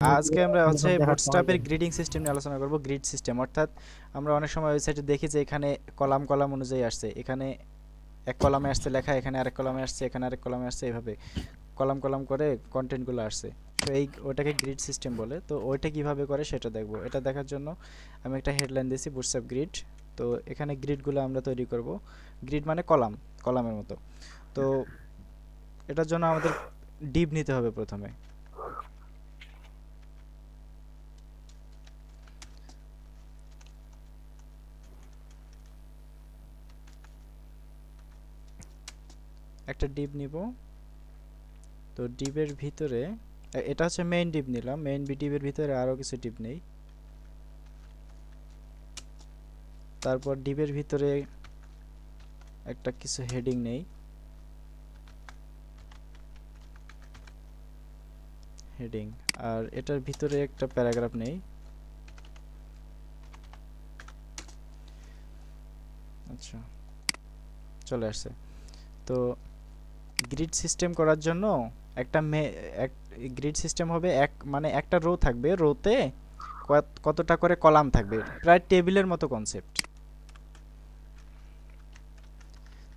আজকে আমরা হচ্ছে দেখার সময় বুটস্ট্র্যাপের গ্রিডিং সিস্টেম নিয়ে আলোচনা করব। গ্রিড সিস্টেম অর্থাৎ আমরা অনেক সময় ওয়েবসাইটে দেখি যে এখানে কলাম কলাম অনুযায়ী আসছে, এখানে এক কলামে আসছে লেখা, এখানে আরেক কলামে আসছে, এখানে আরেক কলামে আসছে, এইভাবে কলাম কলাম করে কন্টেন্টগুলো আসছে। তো এই ওটাকে গ্রিড সিস্টেম বলে। তো ওইটা কিভাবে করে সেটা দেখব। এটা দেখার জন্য আমি একটা হেডলাইন দিয়েছি বুটস্ট্র্যাপ গ্রিড। তো এখানে গ্রিডগুলো আমরা তৈরি করব। গ্রিড মানে কলাম, কলামের মতো। তো এটার জন্য আমাদের ডিভ নিতে হবে প্রথমে। একটা ডিভ নিব। তো ডিভের ভিতরে এটা হচ্ছে মেইন ডিভ নিলাম। মেইন ডিভের ভিতরে আরও কিছু ডিভ নেই। তারপর ডিভের ভিতরে একটা কিছু হেডিং নেই, হেডিং। আর এটার ভিতরে একটা প্যারাগ্রাফ নেই। আচ্ছা, চলে আসছে। তো গ্রিড সিস্টেম করার জন্য একটা এক গ্রিড সিস্টেম হবে, এক মানে একটা রো থাকবে, রোতে কতটা করে কলাম থাকবে, প্রায় টেবিলের মতো কনসেপ্ট।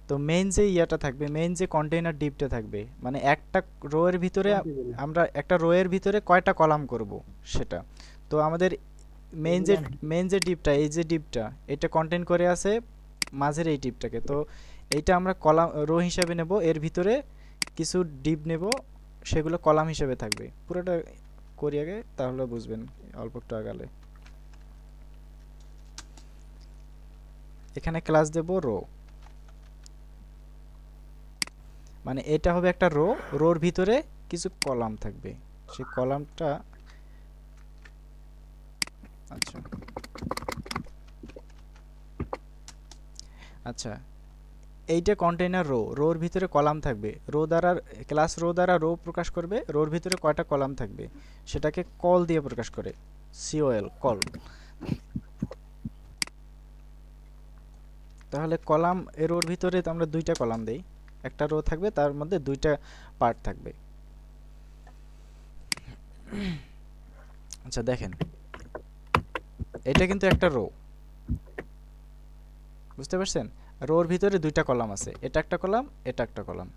তো মেইন যে ইয়াটা থাকবে, মেইন যে কন্টেইনার ডিপটা থাকবে, মানে একটা রো এর ভিতরে আমরা একটা রো এর ভিতরে কয়টা কলাম করব সেটা। তো আমাদের মেইন যে ডিপটা, এই যে ডিপটা, এটা কন্টেইন করে আছে মাঝের এই ডিপটাকে। তো এইটা আমরা কলাম রো হিসাবে নেব, এর ভিতরে কিছু ডিপ নেব, সেগুলো কলাম হিসেবে থাকবে। পুরোটা করি আগে, তাহলে বুঝবেন অল্প একটু আগালে। এখানে ক্লাস দেব রো, মানে এটা হবে একটা রো, রোর ভিতরে কিছু কলাম থাকবে, সেই কলামটা। আচ্ছা আচ্ছা, এইটা কন্টেইনার রো, রোর ভিতরে কলাম থাকবে, রো দ্বারা ক্লাস রো দ্বারা রো প্রকাশ করবে, রোর ভিতরে কয়টা কলাম থাকবে সেটাকে কল দিয়ে প্রকাশ করে, সিওএল কল। তাহলে কলাম এর রোর ভিতরে তো আমরা দুইটা কলাম দেই, একটা রো থাকবে তার মধ্যে দুইটা পার্ট থাকবে। আচ্ছা দেখেন, এটা কিন্তু একটা রো, বুঝতে পারছেন? রোর ভিতরে দুইটা কলাম আছে, এটা একটা কলাম, এটা একটা কলাম।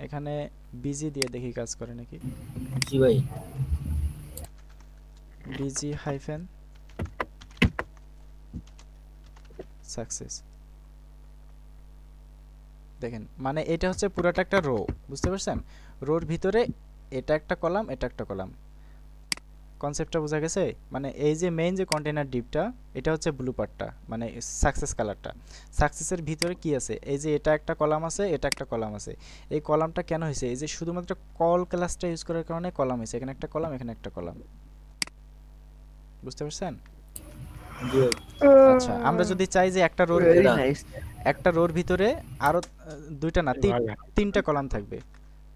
এখানে বিজি দিয়ে দেখি কাজ করে নাকি। জি ভাই। Busy hyphen success. দেখেন, মানে এটা হচ্ছে পুরাটা একটা রো, বুঝতে পারছেন? রোর ভিতরে এটা একটা কলাম, এটা একটা কলাম। কনসেপ্টটা বোঝা গেছে? মানে এই যে মেইন যে কন্টেইনার ডিপটা, এটা হচ্ছে ব্লু পার্টটা, মানে সাকসেস কালারটা। সাকসেসের ভিতরে কি আছে? এই যে এটা একটা কলাম আছে, এটা একটা কলাম আছে। এই কলামটা কেন হয়েছে? এই যে শুধুমাত্র কল ক্লাসটা ইউজ করার কারণে কলাম হয়েছে। এখানে একটা কলাম, এখানে একটা কলাম। বুঝতে পারছেন? জি ভাই। আচ্ছা, আমরা যদি চাই যে ভেরি নাইস। একটা রোর ভিতরে আরো দুইটা না তিনটা কলাম থাকবে,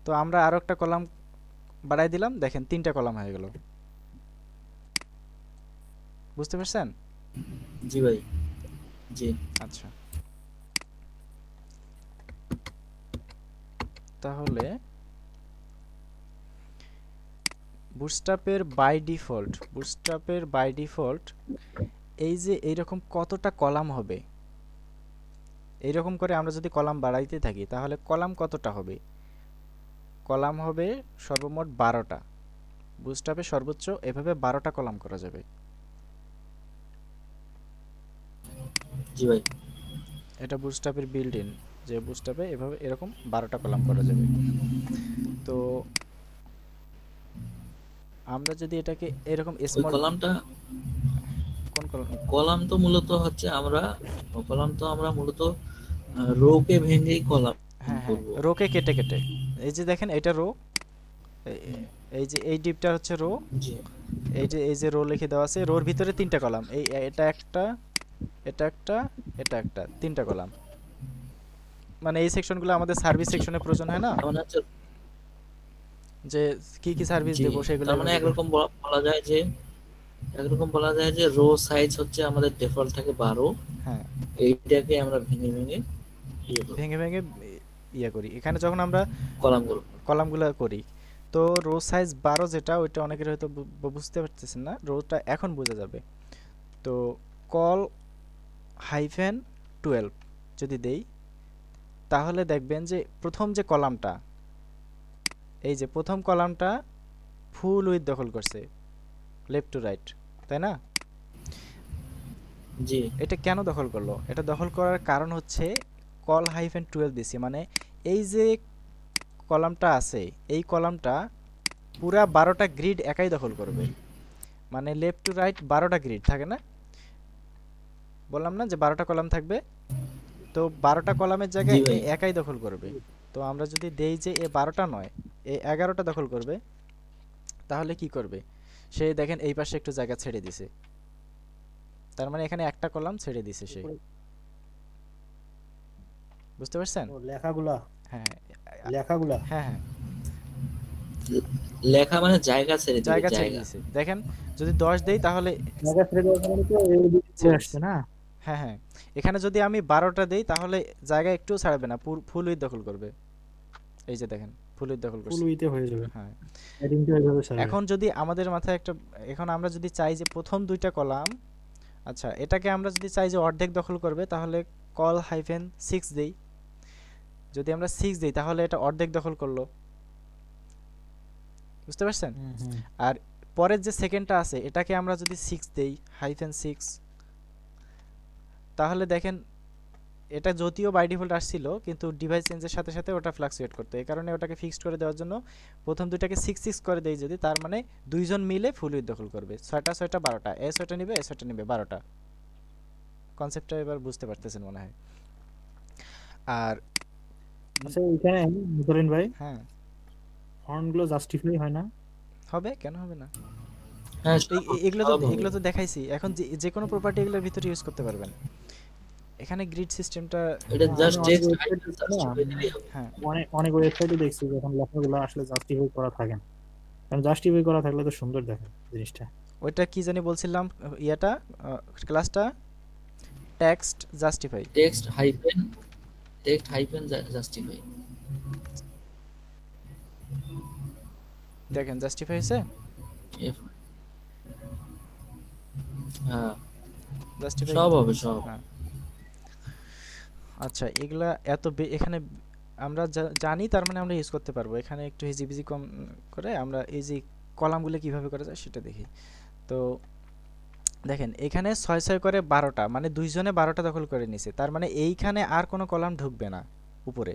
তো আমরা আরো একটা কলাম বাড়াই দিলাম, দেখেন তিনটা কলাম হয়ে গেল। বুঝতে পারছেন? জি ভাই। জি। আচ্ছা, তাহলে বুটস্ট্র্যাপের বাই ডিফল্ট এই যে এইরকম কতটা কলাম হবে, এইরকম করে আমরা যদি কলাম বাড়াইতে থাকি তাহলে কলাম কতটা হবে? কলাম হবে সর্বমোট 12টা। বুটস্ট্র্যাপে সর্বোচ্চ এভাবে 12টা কলাম করা যাবে। জি ভাই। এটা বুটস্ট্র্যাপের বিল্ড ইন, যে বুটস্ট্র্যাপে এভাবে এরকম 12টা কলাম করা যাবে। তো আমরা যদি এটাকে এরকম ওই স্মল, কলামটা, কোন কলাম? কলাম তো মূলত হচ্ছে আমরা, কলাম তো আমরা মূলত রোকে ভেঙেই কলাম হ্যাঁ হ্যাঁ, করব। রোকে কেটে কেটে। এই যে দেখেন এটা রো, এই যে এই ডিপটা হচ্ছে রো, জি। এই যে রো লিখে দেওয়া আছে, রোর ভিতরে তিনটা কলাম, এই এটা একটা, এটা একটা, এটা একটা, তিনটা কলাম। মানে এই সেকশনগুলো আমাদের সার্ভিস জি। সেকশনে প্রয়োজন হয় না, তার মানে হচ্ছে, যে কি কি সার্ভিস জি, দেবো সেগুলো তার মানে এভাবে একরকম বলা যায় যে, একরকম বলা যায় যে রো সাইজ হচ্ছে আমাদের ডিফল্ট থাকে 12। হ্যাঁ, এইটাকে আমরা ভেঙে ভেঙে ইয়ে করব। ভেঙে ভেঙে ইয়ে করি। এখানে যখন আমরা কলামগুলো। কলামগুলো করি, তো রো সাইজ 12 যেটা, ওইটা অনেকের হয়তো বুঝতে পারতেছেন না, রোটা এখন বোঝা যাবে। তো কল হাইফেন 12 যদি দেই, তাহলে দেখবেন যে প্রথম যে কলামটা, এই যে প্রথম কলামটা ফুল উইথ দখল করছে, লেফট টু রাইট, তাই না? জি। এটা কেন দখল করলো? এটা দখল করার কারণ হচ্ছে কল হাইফেন 12 দিছি, মানে এই যে কলামটা আছে, এই কলামটা পুরা 12টা গ্রিড একাই দখল করবে। মানে লেফট টু রাইট 12টা গ্রিড থাকে না, বললাম না যে 12টা কলাম থাকবে, তো 12টা কলামের জি জায়গায় এ ভাই। একাই দখল করবে। তো আমরা যদি দেই যে এ 12টা নয়, এ 11টা দখল করবে, তাহলে কি করবে? সে দেখেন এই পাশে একটু জায়গা ছেড়ে দিছে, তার মানে এখানে একটা কলাম ছেড়ে দিছে সে। উপরে বুঝতে পারছেন? ও লেখাগুলা, হ্যাঁ লেখাগুলা হ্যাঁ হ্যাঁ, লেখা মানে জায়গা ছেড়ে দিবে, জায়গা ছেড়ে জায়গা। দিছে। দেখেন যদি 10 দেই তাহলে জায়গা ছেড়ে দেওয়ার কারণে তো এই দিকে চলে ছেড়ে আসছে দিছে। না, হ্যাঁ হ্যাঁ, এখানে যদি আমি 12টা দেই তাহলে জায়গা একটুও ছাড়বে না, ফুল উইথ দখল করবে। এই যে দেখেন ফুল উইথ দখল ফুল করছে। উইতে হয়ে যাবে, হ্যাঁ, হেডিংটা এইভাবে ছাড়বে। এখন যদি আমাদের মাথায় একটা, এখন আমরা যদি চাই যে প্রথম দুইটা কলাম, আচ্ছা এটাকে আমরা যদি চাই যে অর্ধেক দখল করবে, তাহলে কল হাইফেন 6 দেই। যদি আমরা 6 দেই তাহলে এটা অর্ধেক দখল করলো। বুঝতে পারছেন? হুম হুম। আর পরের যে সেকেন্ডটা আছে, এটাকে আমরা যদি 6 দেই, হাইফেন 6, তাহলে দেখেন এটা যদিও বাই ডিফল্ট আসছিল, কিন্তু ডিভাইস চেঞ্জের সাথে সাথে ওটা ফ্লাকচুয়েট করতো। এই কারণে ওটাকে ফিক্সড করে দেওয়ার জন্য প্রথম দুইটাকে 6 6 করে দেই যদি, তার মানে দুইজন মিলে ফুল উইথ দখল করবে। 6টা 6টা 12টা, এ 6টা নিবে, এ 6টা নিবে, 12টা। কনসেপ্টটা এবার বুঝতে পারতেছেন মনে হয়। আর আচ্ছা এখানে ধরেন ভাই, হ্যাঁ, ফন্টগুলো জাস্টিফাই হয় না? হবে কেন হবে না? হ্যাঁ, এই সব এগুলো তো সব হবে। এগুলো তো দেখাইছি। এখন যে যে কোনো প্রপার্টি এগুলোর ভিতরে ইউজ করতে পারবেন। এখানে গ্রিড সিস্টেমটা, এটা আমি জাস্ট অনেক টেক্সট ওয়েবসাইট হাইফেন দেখছি না, জাস্টিফাই দিলেই হবে। হ্যাঁ অনেক অনেক ওয়েবসাইটে দেখছি যখন লেখাগুলো আসলে জাস্টিফাই করা থাকে না, কারণ জাস্টিফাই করা থাকলে তো সুন্দর দেখে জিনিসটা। ওইটা কি জানি বলছিলাম, ইয়াটা ক্লাসটা text justify. Text hyphen, text hyphen justify. দেখেন জাস্টিফাই হয়েছে, এফ, হ্যাঁ, জাস্টিফাই সব কিন্তু হবে হয়েছে। সব। হ্যাঁ, আচ্ছা এগুলা এত এখানে আমরা জানি, তার মানে আমরা ইউজ করতে পারবো। এখানে একটু হিজিবিজি কম করে আমরা এই যে কলামগুলো কিভাবে করা যায় সেটা দেখি। তো দেখেন এখানে 6 6 করে 12টা, মানে দুইজনে 12টা দখল করে নিছে, তার মানে এইখানে আর কোনো কলাম ঢুকবে না উপরে।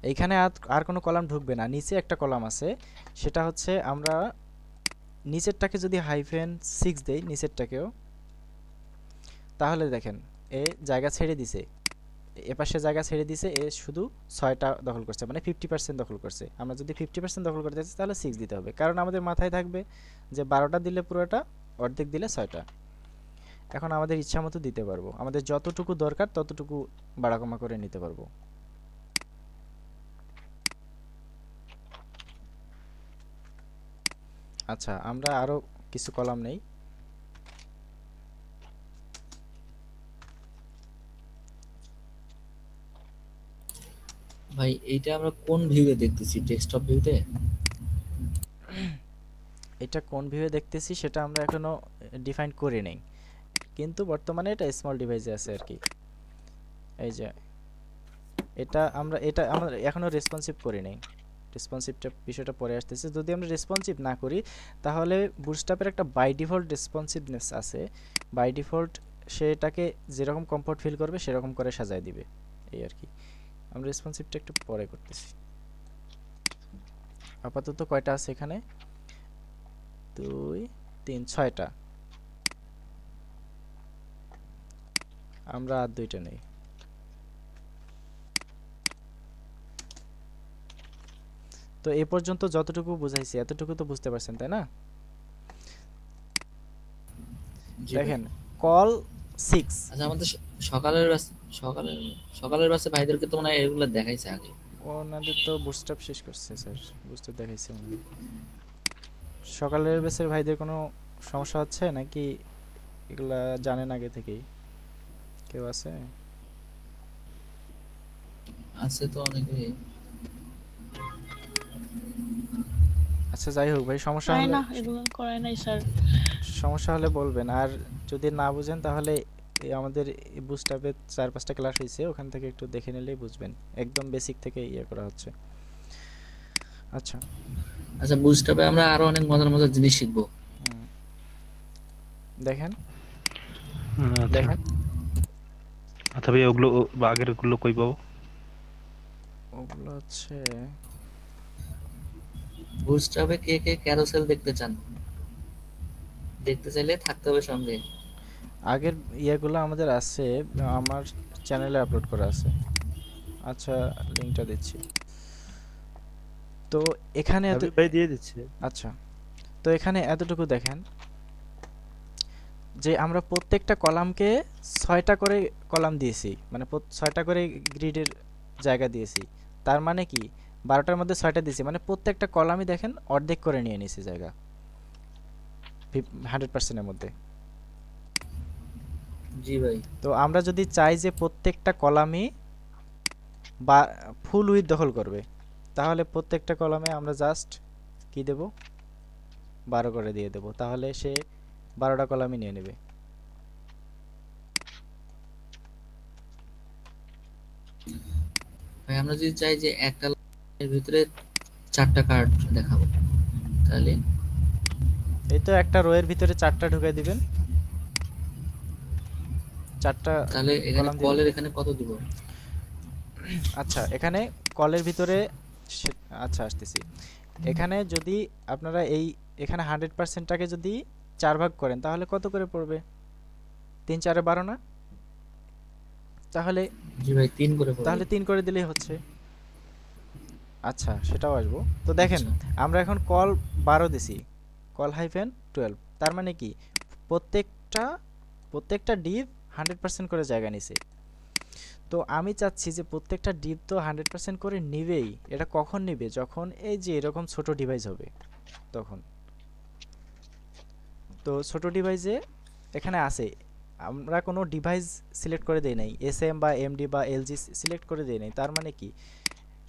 এইখানে আর কোনো কলাম ঢুকবে না, নিচে একটা কলাম আছে, সেটা হচ্ছে আমরা নিচেরটাকে যদি হাইফেন 6 দেই, নিচেরটাকেও, তাহলে দেখেন এ জায়গা ছেড়ে দিছে, এপাশে জায়গা ছেড়ে দিছে, এ শুধু 6টা দখল করছে, মানে 50% দখল করছে। আমরা যদি 50% দখল করতে চাই তাহলে 6 দিতে হবে, কারণ আমাদের মাথায় থাকবে যে 12টা দিলে পুরোটা, অর্ধেক দিলে 6টা। এখন আমাদের ইচ্ছা মতো দিতে পারবো, আমাদের যতটুকু দরকার ততটুকু বাড়া কমা করে নিতে পারবো। আচ্ছা আমরা আরো কিছু কলাম নেই। ভাই এইটা আমরা কোন ভিউতে দেখতেছি? ডেস্কটপ ভিউতে? এটা কোন ভিউয়ে দেখতেছি সেটা আমরা এখনো ডিফাইন করি নাই, কিন্তু বর্তমানে এটা স্মল ডিভাইসে আছে আর কি। এই যে এটা আমরা এখনো রেসপন্সিভ করি নাই, রেসপন্সিভটা বিষয়টা পরে আসতেছে। যদি আমরা রেসপন্সিভ না করি তাহলে বুটস্ট্র্যাপের একটা বাই ডিফল্ট রেসপন্সিভনেস আছে, বাই ডিফল্ট সেটাকে যেরকম কমফোর্ট ফিল করবে সেরকম করে সাজায় দিবে, এই আর কি। আমরা রেসপন্সিভটা একটু পরে করতেছি। আপাতত কয়টা আছে এখানে? 2 3 6টা, আমরা আর দুইটা নেই। তো এই পর্যন্ত যতটুকু বুঝাইছি এতটুকু তো বুঝতে পারছেন তাই না? জি ভাই। দেখেন কল 6, আচ্ছা আমাদের সকালের সকালের সকালের বাসে ভাইদেরকে তো মনে হয় এগুলো দেখাইছে আগে। ওনাদের তো বুটস্ট্র্যাপ শেষ করছে স্যার, বুঝতে দেখাইছে মনে হয়। সকালের বেসের ভাইদের কোনো সমস্যা হচ্ছে নাকি এগুলা জানেন আগে থেকেই? কেউ আছে? আছে তো অনেকে। আচ্ছা যাই হোক ভাই, করায় না, এগুলো করায় নাই স্যার। সমস্যা হলে বলবেন। আর যদি না বুঝেন তাহলে এই আমাদের বুস্টাপে 4-5টা ক্লাস হয়েছে, ওখান থেকে একটু দেখে নিলেই বুঝবেন। একদম বেসিক থেকে ইয়ে করা হচ্ছে। আচ্ছা। আচ্ছা, বুস্টআপে আমরা আরো অনেক মজার মজার জিনিস শিখবো। হুম, দেখেন আচ্ছা দেখেন আচ্ছা ভাই, ওগুলো বা আগের গুলো কই পাবো? ওগুলো হচ্ছে বুস্টআপে কে কে ক্যারোসেল দেখতে চান? দেখতে চাইলে থাকতে হবে সঙ্গে। আগের ইয়েগুলো আমাদের আছে, আমার চ্যানেলে আপলোড করা আছে। আচ্ছা, লিঙ্কটা দিচ্ছি। তো এখানে হাবিব ভাই দিয়ে দিচ্ছে। আচ্ছা, তো এখানে এতটুকু দেখেন যে আমরা প্রত্যেকটা কলামকে 6টা করে কলাম দিয়েছি, মানে 6টা করে গ্রিডের জায়গা দিয়েছি। তার মানে কি 12টার মধ্যে 6টা দিয়েছি, মানে প্রত্যেকটা কলামই দেখেন অর্ধেক করে নিয়ে নিয়েছি জায়গা 100%-এর মধ্যে। জি ভাই। তো আমরা যদি চাই যে প্রত্যেকটা কলামই বা ফুল উইথ দখল করবে, তাহলে প্রত্যেকটা কলামে আমরা জাস্ট কি দেব, 12 করে দিয়ে দেব, তাহলে সে 12টা কলামই নিয়ে নেবে। ভাই আমরা যদি চাই যে একটা লাইনের ভিতরে 4টা কার্ড দেখাবো, তাহলে এই তো একটা রো এর ভিতরে 4টা ঢুকাই দিবেন, 4টা তাহলে এখানে কলাম দিবেন। কলের এখানে কত দিব? আচ্ছা, এখানে কলের ভিতরে আচ্ছা আসতেছি। এখানে যদি আপনারা এখানে 100%টাকে যদি 4 ভাগ করেন তাহলে কত করে পড়বে? 3 4 12 না? তাহলে জি ভাই 3 করে পড়বে। তাহলে 3 করে দিলেই হচ্ছে। আচ্ছা, সেটাও আসবো। তো দেখেন আচ্ছা। আমরা এখন কল 12 দিছি, কল হাইফেন 12। তার মানে কি প্রত্যেকটা ডিভ 100% করে জায়গা নিছে। তো আমি চাচ্ছি যে প্রত্যেকটা ডিভ তো 100% করে নিবেই। এটা কখন নিবে? যখন এই যে এরকম ছোট ডিভাইস হবে তখন। তো ছোট ডিভাইসে এখানে আছে, আমরা কোনো ডিভাইস সিলেক্ট করে দেই নাই, এসএম বা এমডি বা এলজি সিলেক্ট করে দেই নাই। তার মানে কি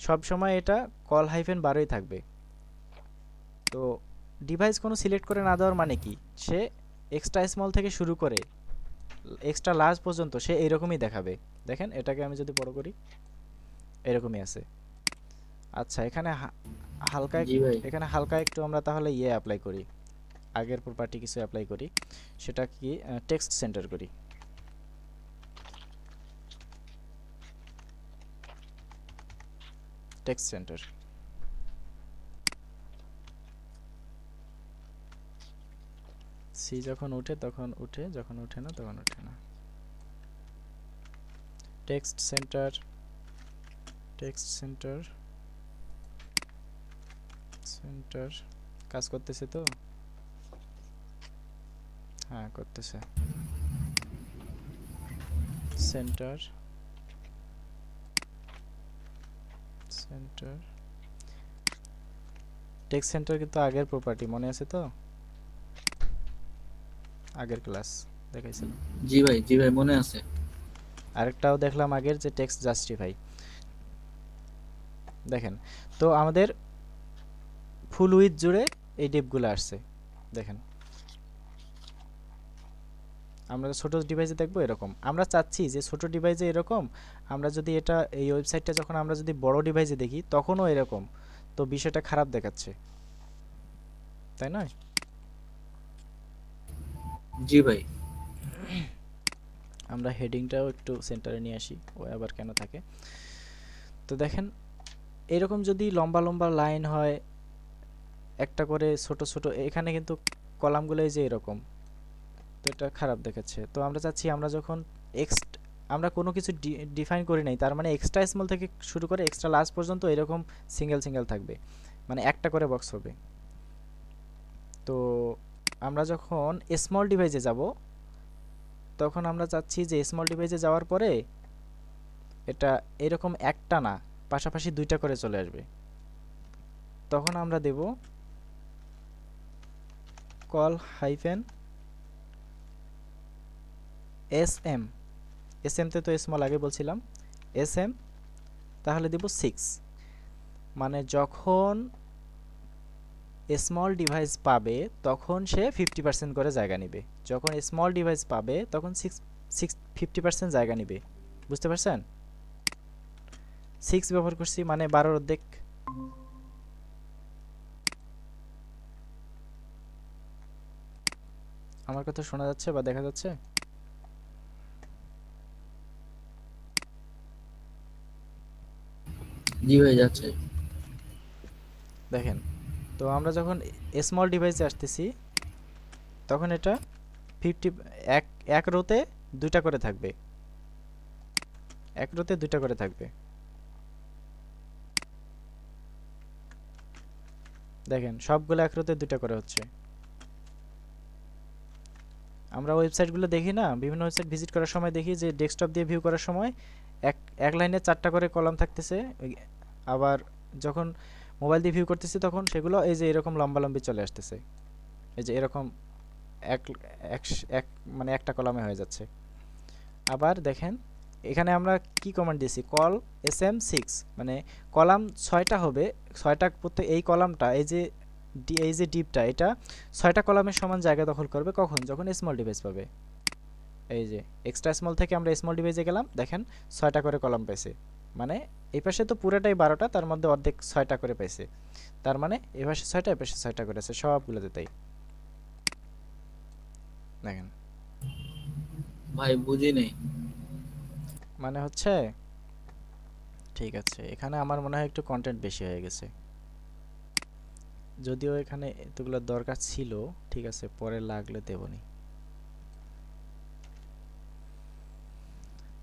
সব সময় এটা কল হাইফেন 12ই থাকবে। তো ডিভাইস কোনো সিলেক্ট করে না দেওয়ার মানে কি, সে এক্সট্রা স্মল থেকে শুরু করে এক্সট্রা লার্জ পর্যন্ত সে এরকমই দেখাবে। দেখেন এটাকে আমি যদি বড় করি এরকমই আছে। আচ্ছা, এখানে হালকা জি ভাই। এখানে হালকা একটু আমরা তাহলে ইয়ে অ্যাপ্লাই করি, আগের প্রপার্টি কিছু অ্যাপ্লাই করি। সেটা কি, টেক্সট সেন্টার করি। টেক্সট সেন্টার সি যখন উঠে তখন উঠে, যখন উঠে না তখন উঠে না। টেক্সট সেন্টার সেন্টার কাজ করতেছে তো? হ্যাঁ করতেছে। সেন্টার টেক্সট সেন্টার কিন্তু আগের প্রপার্টি মনে আছে তো? আগের ক্লাস দেখাইছিলাম। জি ভাই, জি ভাই মনে আছে। আরেকটাও দেখলাম আগের, যে টেক্সট জাস্টিফাই। দেখেন তো আমাদের ফুল উইথ জুড়ে এই ডিপগুলো আসছে। দেখেন আমরা ছোট ডিভাইসে দেখবো এরকম। আমরা চাচ্ছি যে ছোট ডিভাইসে এরকম, আমরা যদি এটা এই ওয়েবসাইটটা যখন আমরা যদি বড় ডিভাইসে দেখি তখনও এরকম, তো বিষয়টা খারাপ দেখাচ্ছে, তাই নয়? জি ভাই। আমরা হেডিংটাও একটু সেন্টারে নিয়ে আসি, ও আবার কেন থাকে। তো দেখেন এরকম যদি লম্বা লম্বা লাইন হয়, একটা করে ছোট ছোট, এখানে কিন্তু কলামগুলো এই যে এরকম, তো এটা খারাপ দেখাচ্ছে। তো আমরা চাচ্ছি আমরা যখন আমরা কোনো কিছু ডিফাইন করি নাই, তার মানে এক্সট্রা স্মল থেকে শুরু করে এক্সট্রা লার্জ পর্যন্ত এরকম সিঙ্গেল সিঙ্গেল থাকবে, মানে একটা করে বক্স হবে। তো আমরা যখন স্মল ডিভাইসে যাব তখন আমরা চাচ্ছি যে স্মল ডিভাইসে যাওয়ার পরে এটা এরকম একটা না, পাশাপাশি 2টা করে চলে আসবে। তখন আমরা দেব col hyphen S M, S M তে তো স্মল আগে বলছিলাম, এস এম তাহলে দিব 6, মানে যখন স্মল ডিভাইস পাবে তখন সে 50% করে জায়গা নেবে। যখন স্মল ডিভাইস পাবে তখন 50% জায়গা নেবে। বুঝতে পারছেন? 6 ব্যবহার করছি মানে 12 অর্ধেক। আমার কথা শোনা যাচ্ছে বা দেখা যাচ্ছে? জি ভাই যাচ্ছে। দেখেন, তো আমরা যখন স্মল ডিভাইসে আসতেছি তখন এটা 50 এক রোতে দুইটা করে থাকবে, এক রোতে দুইটা করে থাকবে। দেখেন সবগুলো এক রোতে দুইটা করে হচ্ছে। আমরা ওয়েবসাইটগুলো দেখি না, বিভিন্ন ওয়েবসাইট ভিজিট করার সময় দেখি যে ডেস্কটপ দিয়ে ভিউ করার সময় এক এক লাইনে 4টা করে কলাম থাকতেছে, আবার যখন মোবাইল দিয়ে ভিউ করতেছি তখন সেগুলো এই যে এরকম লম্বা লম্বি চলে আসতেছে, এই যে এরকম এক এক এক মানে একটা কলামে হয়ে যাচ্ছে। আবার দেখেন এখানে আমরা কি কমান্ড দিয়েছি, কল sm6, মানে কলাম 6টা হবে, 6টা প্রত্যেক এই কলামটা এই যে ডিপটা এটা 6টা কলামের সমান জায়গা দখল করবে। কখন? যখন স্মল ডিভাইস পাবে। এই যে এক্সট্রা স্মল থেকে আমরা স্মল ডিভাইসে গেলাম, দেখেন 6টা করে কলাম পাইছে, মানে এই পাশে তো পুরোটাই 12টা, তার মধ্যে অর্ধেক 6টা করে পাইছে, তার মানে এই পাশে 6টা এই পাশে 6টা করে আছে সবগুলোতে তাই। দেখেন ভাই বুঝি নেই। মানে হচ্ছে, ঠিক আছে এখানে আমার মনে হয় একটু কন্টেন্ট বেশি হয়ে গেছে, যদিও এখানে এতগুলো দরকার ছিল। ঠিক আছে পরে লাগলে দেবনি।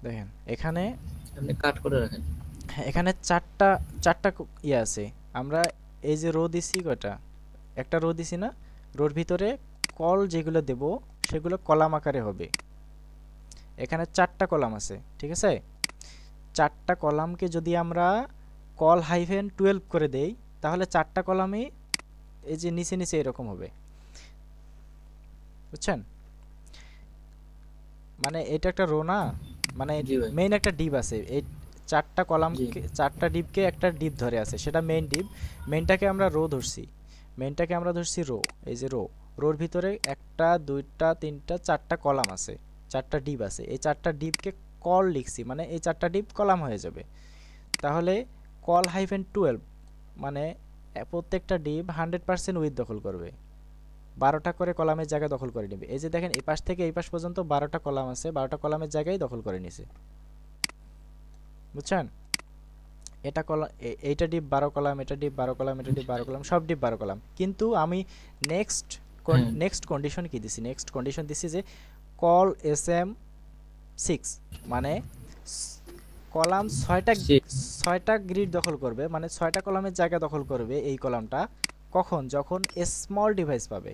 দেখেন এখানে, আপনি কাট করে রাখেন। হ্যাঁ এখানে চারটা ইয়ে আছে। আমরা এই যে রো দিছি কয়টা, একটা রো দিছি না, রোর ভিতরে কল যেগুলো দেব সেগুলো কলাম আকারে হবে। এখানে 4টা কলাম আছে, ঠিক আছে? 4টা কলামকে যদি আমরা কল হাইফেন 12 করে দেই তাহলে 4টা কলামই এই যে নিচে নিচে এরকম হবে, বুঝছেন? মানে এটা একটা রো না, মানে জি ভাই। মেইন একটা ডিপ আছে, এই 4টা কলামকে 4টা ডিপকে একটা ডিপ ধরে আছে, সেটা মেইন ডিপ। মেইনটাকে আমরা রো ধরছি, মেইনটাকে আমরা ধরছি রো, এই যে রো, রোর ভিতরে 1টা 2টা 3টা 4টা কলাম আছে, 4টা ডিপ আছে, এই 4টা ডিপকে কল লিখছি, মানে এই 4টা ডিপ কলাম হয়ে যাবে। তাহলে কল হাইফেন 12 মানে প্রত্যেকটা ডিপ 100% উইথ দখল করবে, 12টা করে কলামের জায়গা দখল করে নেবে। এই যে দেখেন এই পাশ থেকে এই পাশ পর্যন্ত 12টা কলাম আছে, 12টা কলামের জায়গায় দখল করে নিছে, বুঝছেন? এটা কলাম, এইটা ডিপ 12 কলাম, এটা ডিপ 12 কলাম, এটা ডিপ 12 কলাম, সব ডিপ 12 কলাম। কিন্তু আমি নেক্সট কন্ডিশন কি দিছি, নেক্সট কন্ডিশন দিছি যে কল sm6 মানে কলাম 6টা গ্রিড দখল করবে, মানে 6টা কলামের জায়গা দখল করবে এই কলামটা। কখন? যখন স্মল ডিভাইস পাবে।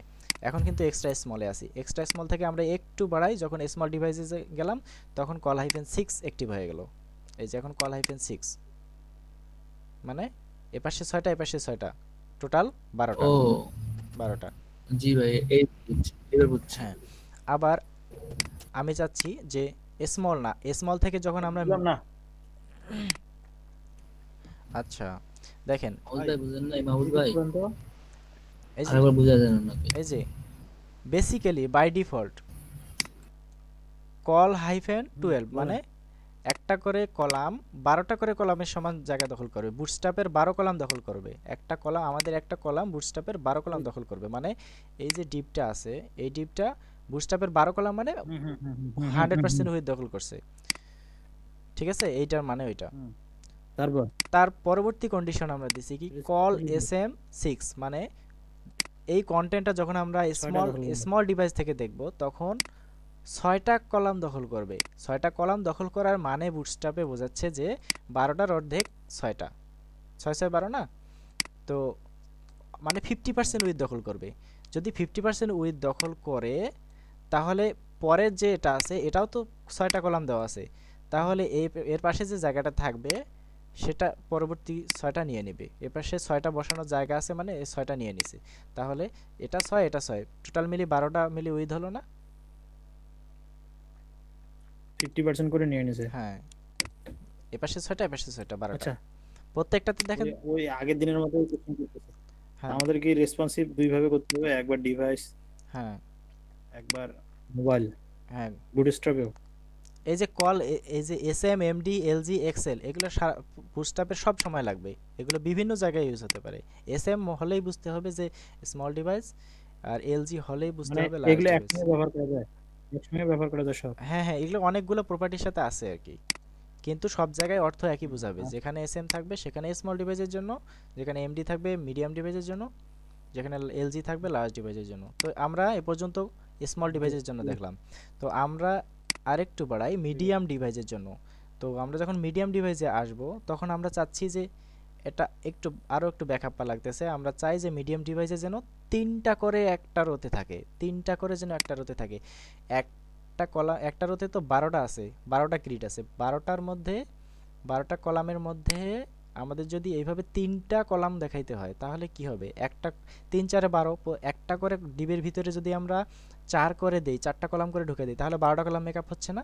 এখন কিন্তু এক্সট্রা স্মলে আসি, এক্সট্রা স্মল থেকে আমরা একটু বাড়াই, যখন স্মল ডিভাইসে গেলাম তখন কল হাইফেন 6 অ্যাক্টিভ হয়ে গেল। এই যে এখন কল হাইফেন 6 মানে এপাশে 6টা এপাশে 6টা, টোটাল 12টা। ও 12টা, জি ভাই, এই বুঝছি, এবার বুঝছি। হ্যাঁ। আবার আমি চাচ্ছি যে স্মল না, স্মল থেকে যখন আমরা বুঝলাম না। আচ্ছা দেখেন মাহমুদ ভাই বুঝেন নাই? মাহমুদ ভাই বুঝলেন তো? এই যে আরেকবার বুঝা দেন নাকি? এই যে basically by default call hyphen 12 মানে একটা করে কলাম 12টা করে কলামের সমান জায়গা দখল করবে, বুটস্ট্র্যাপের 12 কলাম দখল করবে। একটা কলাম, আমাদের একটা কলাম বুটস্ট্র্যাপের 12 কলাম দখল করবে, মানে এই যে ডিপটা আছে এই ডিপটা বুটস্ট্র্যাপের 12 কলাম মানে 100% উইথ দখল করছে, ঠিক আছে? এইটার মানে ওইটা। তারপর তার পরবর্তী কন্ডিশন আমরা দিছি কি, কল sm6 মানে এই কন্টেন্টটা যখন আমরা স্মল ডিভাইস থেকে দেখব তখন 6টা কলাম দখল করবে। 6টা কলাম দখল করার মানে বুটস্ট্র্যাপে বোঝাচ্ছে যে 12টার অর্ধেক 6টা, 6 6 12 না, তো মানে 50% উইথ দখল করবে। যদি 50% উইথ দখল করে তাহলে পরের যে এটা আছে এটাও তো 6টা কলাম দেওয়া আছে, তাহলে এর পাশে যে জায়গাটা থাকবে সেটা পরবর্তী 6টা নিয়ে নেবে। এর পাশে 6টা বসানোর জায়গা আছে মানে এই 6টা নিয়ে নিছে, তাহলে এটা 6 এটা 6 টোটাল মিলি 12টা মিলি উইথ হলো না? 50% করে নিয়ে নিছে। হ্যাঁ, এপাশে 6টা এপাশে 6টা 12টা আচ্ছা, প্রত্যেকটাতে দেখেন। ওই আগের দিনের মতোই কোশ্চেন করতেছে। হ্যাঁ আমাদের কি রেসপন্সিভ দুই ভাবে করতে হবে, একবার ডিভাইস, হ্যাঁ একবার মোবাইল, হ্যাঁ। বুটস্ট্র্যাপেও? এই যে কল, এই যে এসএম এমডি এলজি এক্সেল, এগুলো বুটস্ট্র্যাপের সব সময় লাগবে। এগুলো বিভিন্ন জায়গায় ইউজ হতে পারে। এসএম হলেই বুঝতে হবে যে স্মল ডিভাইস, আর এলজি হলেই বুঝতে মানে হবে লার্জ এগুলো ডিভাইস। একসঙ্গে ব্যবহার করা যায়? একসঙ্গে ব্যবহার করা যায় সব? হ্যাঁ হ্যাঁ, এগুলো অনেকগুলো প্রপার্টির সাথে আছে আর কি, কিন্তু সব জায়গায় অর্থ একই বোঝাবে। যেখানে এসএম থাকবে সেখানে স্মল ডিভাইসের জন্য, যেখানে এমডি থাকবে মিডিয়াম ডিভাইসের জন্য, যেখানে এলজি থাকবে লার্জ ডিভাইসের জন্য। তো আমরা এ পর্যন্ত স্মল ডিভাইসের জন্য দেখলাম। তো আমরা আরেকটু বাড়াই মিডিয়াম ডিভাইসের জন্য। তো আমরা যখন মিডিয়াম ডিভাইসে আসব তখন আমরা চাচ্ছি যে এটা একটু আরও একটু ব্যাকআপা লাগতেছে। আমরা চাই যে মিডিয়াম ডিভাইসে যেন 3টা করে একটা রোতে থাকে, 3টা করে যেন একটা রোতে থাকে। একটা কলাম, একটা রোতে তো 12টা আছে, 12টা গ্রিড আছে, 12টার মধ্যে 12টা কলামের মধ্যে আমাদের যদি এইভাবে 3টা কলাম দেখাইতে হয় তাহলে কি হবে? একটা 3 4 12, একটা করে ডিবের ভিতরে যদি আমরা 4 করে দেই, 4টা কলাম করে ঢুকে দিই, তাহলে 12টা কলাম মেকআপ হচ্ছে না?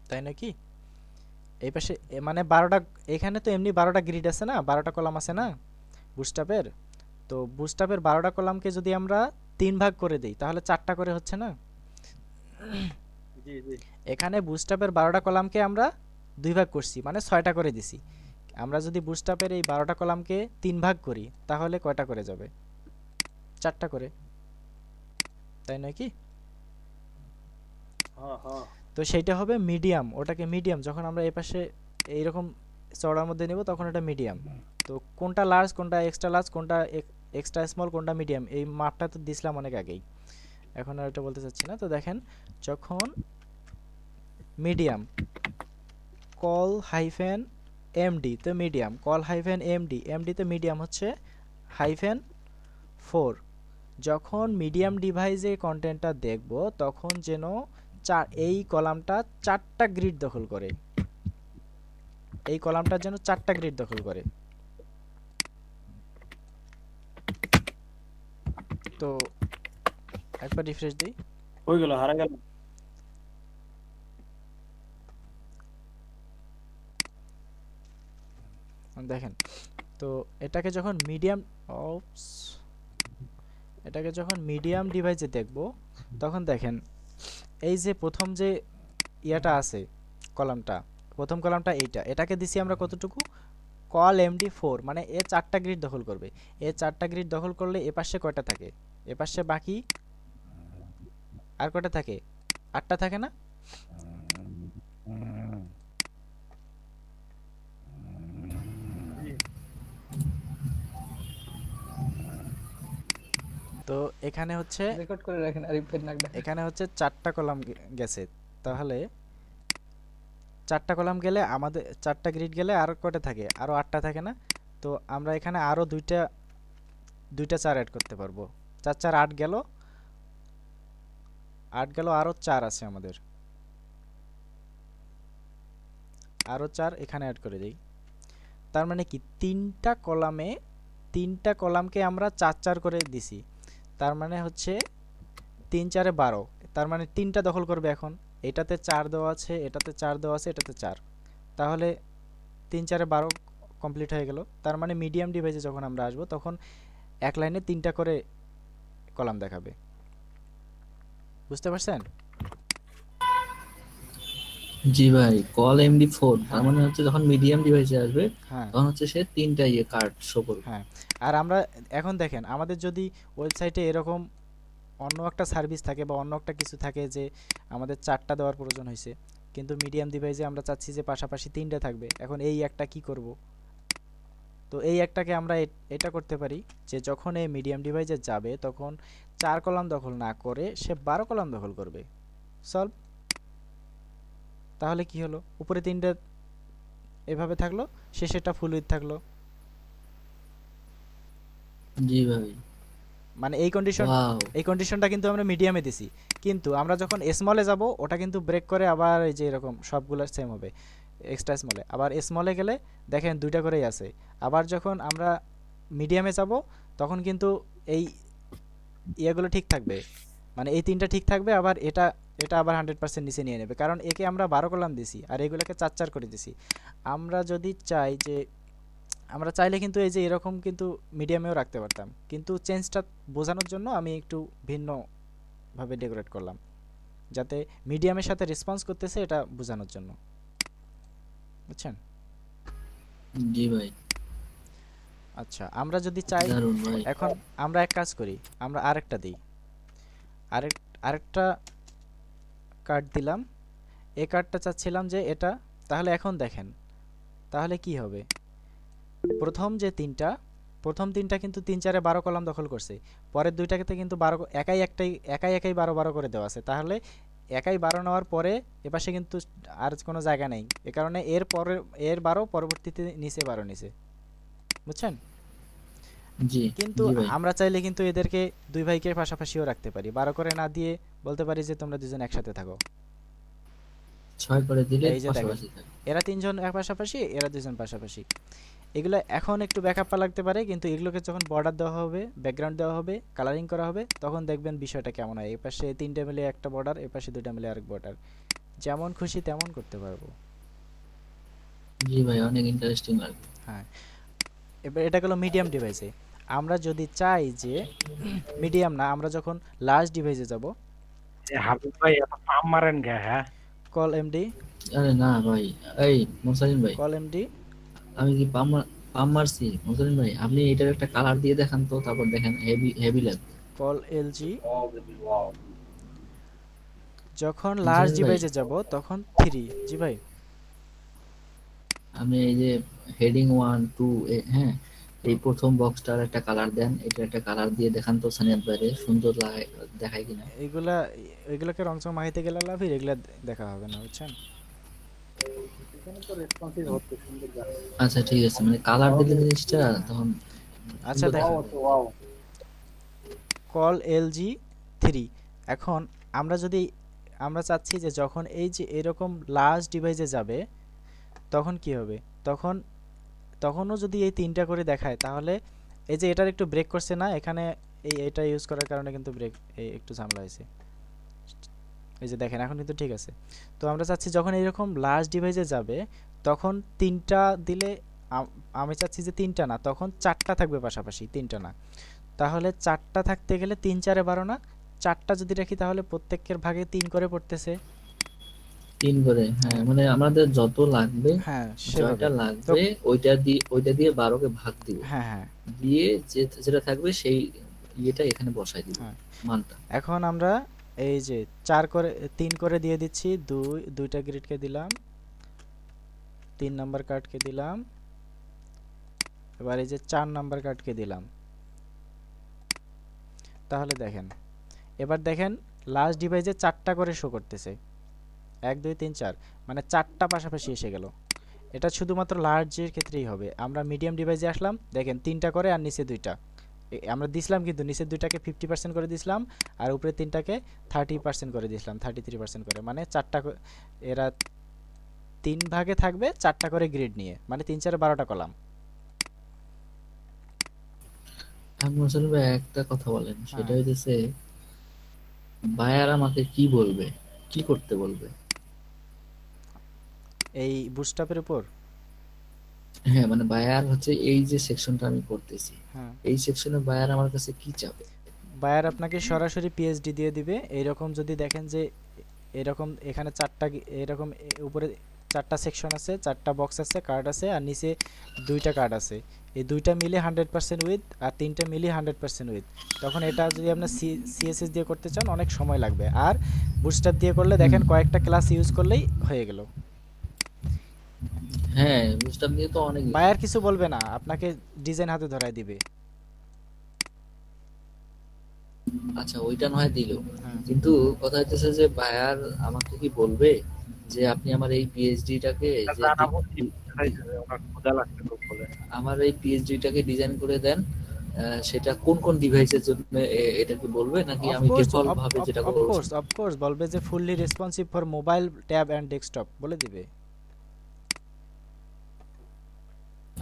তাই নাকি? এই পাশে মানে 12টা, এখানে তো এমনি 12টা গ্রিড আছে না, 12টা কলাম আছে না বুটস্ট্র্যাপের। তো বুটস্ট্র্যাপের 12টা কলামকে যদি আমরা 3 ভাগ করে দেই তাহলে 4টা করে হচ্ছে না? জি জি। এখানে বুটস্ট্র্যাপের 12টা কলামকে আমরা 2 ভাগ করছি, মানে 6টা করে দিছি। আমরা যদি বুটস্ট্র্যাপের এই 12টা কলামকে 3 ভাগ করি তাহলে কয়টা করে যাবে? 4টা করে, তাই নয় কি? হ্যাঁ হ্যাঁ। তো সেইটা হবে মিডিয়াম, ওটাকে মিডিয়াম যখন আমরা এই পাশে এইরকম চওড়ার মধ্যে নেব তখন এটা মিডিয়াম। তো কোনটা লার্জ, কোনটা এক্সট্রা লার্জ, কোনটা এক্সট্রা স্মল, কোনটা মিডিয়াম, এই মাপটা তো দিছিলাম অনেক আগেই, এখন আর এটা বলতে চাচ্ছি না। তো দেখেন, যখন মিডিয়াম কল হাইফেন এমডি, তো মিডিয়াম কল হাইফেন এমডি, এমডিতে মিডিয়াম হচ্ছে হাইফেন 4। যখন মিডিয়াম ডিভাইসে কন্টেন্টটা দেখব তখন যেন এই কলামটা 4টা গ্রিড দখল করে, এই কলামটা যেন 4টা গ্রিড দখল করে। তো একবার রিফ্রেশ দিই। হয়ে গেল, হারা গেল। দেখেন, তো এটাকে যখন মিডিয়াম, এটাকে যখন মিডিয়াম ডিভাইসে দেখব তখন দেখেন এই যে প্রথম যে ইয়াটা আছে কলামটা, প্রথম কলামটা এইটা, এটাকে দিছি আমরা কতটুকু? কল এমডি 4, মানে এ 4টা গ্রিড দখল করবে। এ 4টা গ্রিড দখল করলে এপাশে কয়টা থাকে? এপাশে বাকি আর কয়টা থাকে? 8টা থাকে না? তো এখানে হচ্ছে রেকর্ড করে রাখেন আরিফের নাকডা। এখানে হচ্ছে 4টা কলাম গেছে, তাহলে 4টা কলাম গেলে আমাদের 4টা গ্রিড গেলে আর কয়টা থাকে? আরও 8টা থাকে না? তো আমরা এখানে আরও দুইটা 4 অ্যাড করতে পারবো। 4 4 8 গেল, 8 গেল, আরও 4 আছে আমাদের, আরও 4 এখানে অ্যাড করে দিই। তার মানে কি 3টা কলামকে আমরা 4 4 করে দিছি, তার মানে হচ্ছে 3 4 12, তার মানে 3টা দখল করবে। এখন এটাতে 4 দেওয়া আছে, এটাতে 4 দেওয়া আছে, এটাতে 4, তাহলে 3 4 12 কমপ্লিট হয়ে গেল। তার মানে মিডিয়াম ডিভাইসে যখন আমরা আসবো তখন এক লাইনে 3টা করে কলাম দেখাবে। বুঝতে পারছেন? জি ভাই, কল MD4 তার হ্যাঁ মানে হচ্ছে যখন মিডিয়াম ডিভাইসে আসবে হ্যাঁ তখন হচ্ছে সে 3টা কার্ড শো করবে। হ্যাঁ। আর আমরা এখন দেখেন, আমাদের যদি ওয়েবসাইটে এরকম অন্য একটা সার্ভিস থাকে বা অন্য একটা কিছু থাকে যে আমাদের 4টা দেওয়ার প্রয়োজন হয়েছে, কিন্তু মিডিয়াম ডিভাইসে আমরা চাচ্ছি যে পাশাপাশি 3টা থাকবে, এখন এই একটা কি করব? তো এই একটাকে আমরা এটা করতে পারি যে যখন এই মিডিয়াম ডিভাইসে যাবে তখন 4 কলাম দখল না করে সে 12 কলাম দখল করবে। সলভ। তাহলে কি হলো? উপরে 3টা এভাবে থাকলো, শেষেরটা ফুল উইথ থাকলো। জি ভাই, মানে এই ওয়াও। কন্ডিশনটা কিন্তু আমরা মিডিয়ামে দিছি, কিন্তু আমরা যখন স্মলে যাব ওটা কিন্তু ব্রেক করে আবার এই যে এরকম সবগুলো সেম হবে এক্সট্রা স্মলে। আবার স্মলে গেলে দেখেন 2টা করেই আছে। আবার যখন আমরা মিডিয়ামে যাব তখন কিন্তু এই ইয়েগুলো ঠিক থাকবে, মানে এই তিনটা ঠিক থাকবে, আবার এটা এটা আবার 100% নিচে নিয়ে নেবে, কারণ একে আমরা 12 কলাম দিছি আর এগুলোকে 4 করে দিছি। আমরা যদি চাই যে আমরা চাইলে কিন্তু এই যে এরকম কিন্তু মিডিয়ামেও রাখতে পারতাম, কিন্তু চেঞ্জটা বোঝানোর জন্য আমি একটু ভিন্নভাবে ডেকোরেট করলাম, যাতে মিডিয়ামের সাথে রেসপন্স করতেছে এটা বোঝানোর জন্য, বুঝছেন? জি ভাই, আচ্ছা, আমরা যদি চাই দারুন ভাই। এখন আমরা এক কাজ করি, আমরা আরেকটা দিই, আরেকটা কার্ড দিলাম। এই কার্ডটা চাচ্ছিলাম যে এটা, তাহলে এখন দেখেন তাহলে কি হবে। প্রথম তিনটা কিন্তু 3 4 12 কলাম দখল করছে, পরের দুইটাতে কিন্তু 12 একাই 12 করে দেওয়া আছে, তাহলে একাই 12 নেওয়ার পরে এপাশে কিন্তু আর কোনো জায়গা নেই, এ কারণে এর 12 পরবর্তীতে নিচে 12 নিচে, বুঝছেন? জি কিন্তু জি ভাই, আমরা চাইলে কিন্তু এদেরকে দুই ভাইকে পাশাপাশিও রাখতে পারি, 12 করে না দিয়ে বলতে পারি যে তোমরা দুজন একসাথে থাকো। 6 করে দিলে এই যে দেখেন, পাশাপাশি থাকে। এরা তিনজন এক পাশাপাশি, এরা দুজন পাশাপাশি। এগুলো এখন একটু ব্যাকআপ লাগতে পারে, কিন্তু এগুলোকে যখন বর্ডার দেওয়া হবে, ব্যাকগ্রাউন্ড দেওয়া হবে, কালারিং করা হবে, তখন দেখবেন বিষয়টা কেমন হয়। এই পাশে 3টে মিলে একটা বর্ডার, এই পাশে 2টা মিলে আরেক বর্ডার, যেমন খুশি তেমন করতে পারবো। জি ভাই, অনেক ইন্টারেস্টিং লাগবে। হ্যাঁ, এবার এটা গেলো মিডিয়াম ডিভাইসে। আমরা যদি চাই যে মিডিয়াম না, আমরা যখন লার্জ ডিভাইসে যাব, হাবিব ভাই এত পাম মারেন গে? হ্যাঁ, কল এমডি, আরে না ভাই, এই মোসালিন ভাই, কল এমডি, আমি কি পাম পাম মারছি? মোসালিন ভাই, আপনি এটার একটা কালার দিয়ে দেখান তো, তারপর দেখেন হেভি হেভি লাগবে। Call LG. যখন লার্জ মোসালিন ভাই, ডিভাইসে যাব তখন 3। জি ভাই, আপনি এই যে হেডিং 1 2, হ্যাঁ, এই প্রথম বক্সটার একটা কালার দেন, এটা একটা কালার দিয়ে দেখান তো সানিয়াত ভাইরে, সুন্দর লাগে দেখায় কিনা। এগুলা এগুলোকে রংচং মাহিতে গেলে লাভ, এগুলা দেখা হবে না, বুঝছেন? এখানে তো রেসপন্সিভ হচ্ছে, সুন্দর দেখাচ্ছে। আচ্ছা ঠিক আছে, মানে কালার দিলে জিনিসটা তখন আচ্ছা সুন্দর দেখেন, দেখাবে। Wow, call LG 3। এখন আমরা চাচ্ছি যে যখন এই যে এরকম লার্জ ডিভাইসে যাবে তখন কি হবে, তখনও যদি এই 3টা করে দেখায়, তাহলে এই যে এটার একটু ব্রেক করছে না এখানে, এটা ইউজ করার কারণে কিন্তু ব্রেক একটু ঝামেলা হয়েছে। এই যে দেখেন এখন কিন্তু ঠিক আছে। তো আমরা চাচ্ছি যখন এরকম লার্জ ডিভাইসে যাবে তখন 3টা দিলে, আমি চাচ্ছি যে 3টা না, তখন 4টা থাকবে পাশাপাশি, 3টা না। তাহলে 4টা থাকতে গেলে 3 4 12 না, 4টা যদি রাখি তাহলে প্রত্যেকের ভাগে 3 করে পড়তেছে। 3 করে, হ্যাঁ, মানে আমাদের যত লাগবে, হ্যাঁ জয়টা সেভাবে। তো লাগবে, ওইটা দিয়ে 12 কে ভাগ দিব, হ্যাঁ হ্যাঁ দিয়ে যেটা থাকবে সেই ইয়েটা এখানে বসাই দিব, হ্যাঁ, মানটা। এখন আমরা এই যে 3 করে দিয়ে দিচ্ছি, দুইটা গ্রিডকে দিলাম, 3 নাম্বার কার্ডকে দিলাম, এবার এই যে 4 নাম্বার কার্ডকে দিলাম। তাহলে দেখেন, এবার দেখেন লাস্ট ডিভাইসে 4টা করে শো করতেছে, 1 2 3 4, মানে 4টা পাশাপাশি এসে গেল। এটা শুধুমাত্র লার্জের ক্ষেত্রেই হবে। আমরা মিডিয়াম ডিভাইসে আসলাম, দেখেন 3টা করে আর নিচে 2টা আমরা দিছিলাম, কিন্তু নিচের 2টাকে 50% করে দিছিলাম আর উপরে 3টাকে 30% করে দিছিলাম, 33% করে, মানে 4টা এরা 3 ভাগে থাকবে 4টা করে গ্রিড নিয়ে, মানে 3 4 12টা কলাম। আমি আসলে ভাই একটা কথা বলেন, সেটা হ্যাঁ, হইতেছে বায়ার আমাকে কি বলবে, কি করতে বলবে? এই বুটস্ট্র্যাপের উপর। হ্যাঁ, মানে বায়ার হচ্ছে এই যে সেকশনটা আমি করতেছি, হ্যাঁ, এই সেকশনে বায়ার আমার কাছে কি চাবে? বায়ার আপনাকে সরাসরি পিএইচডি দিয়ে দিবে। এইরকম যদি দেখেন যে এরকম এখানে 4টা এরকম উপরে 4টা সেকশন আছে, 4টা বক্স আছে, কার্ড আছে, আর নিচে 2টা কার্ড আছে, এই 2টা মিলে 100% উইথ আর 3টা মিলে 100% উইথ, তখন এটা যদি আপনার সিএসএস দিয়ে করতে চান অনেক সময় লাগবে, আর বুটস্ট্র্যাপ দিয়ে করলে দেখেন কয়েকটা ক্লাস ইউজ করলেই হয়ে গেল। হ্যাঁ, বুস্টার দিয়ে তো অনেক easy। বায়ার কিছু বলবে না, আপনাকে ডিজাইন হাতে ধরায় দিবে। আচ্ছা, ওইটা নয় দিল, হ্যাঁ, কিন্তু কথা হচ্ছে যে বায়ার আমাকে কি বলবে যে আপনি আমার এই পিএইচডিটাকে যে জানাবো কি ওনার খোদা লাগছে খুব বলে। আমার এই পিএইচডিটাকে ডিজাইন করে দেন, সেটা কোন কোন ডিভাইসের জন্য, এটা কি বলবে নাকি আমি ডিফল্ট ভাবে যেটা করছি? অফকোর্স বলবে যে fully responsive for mobile, tab and desktop বলে দিবে।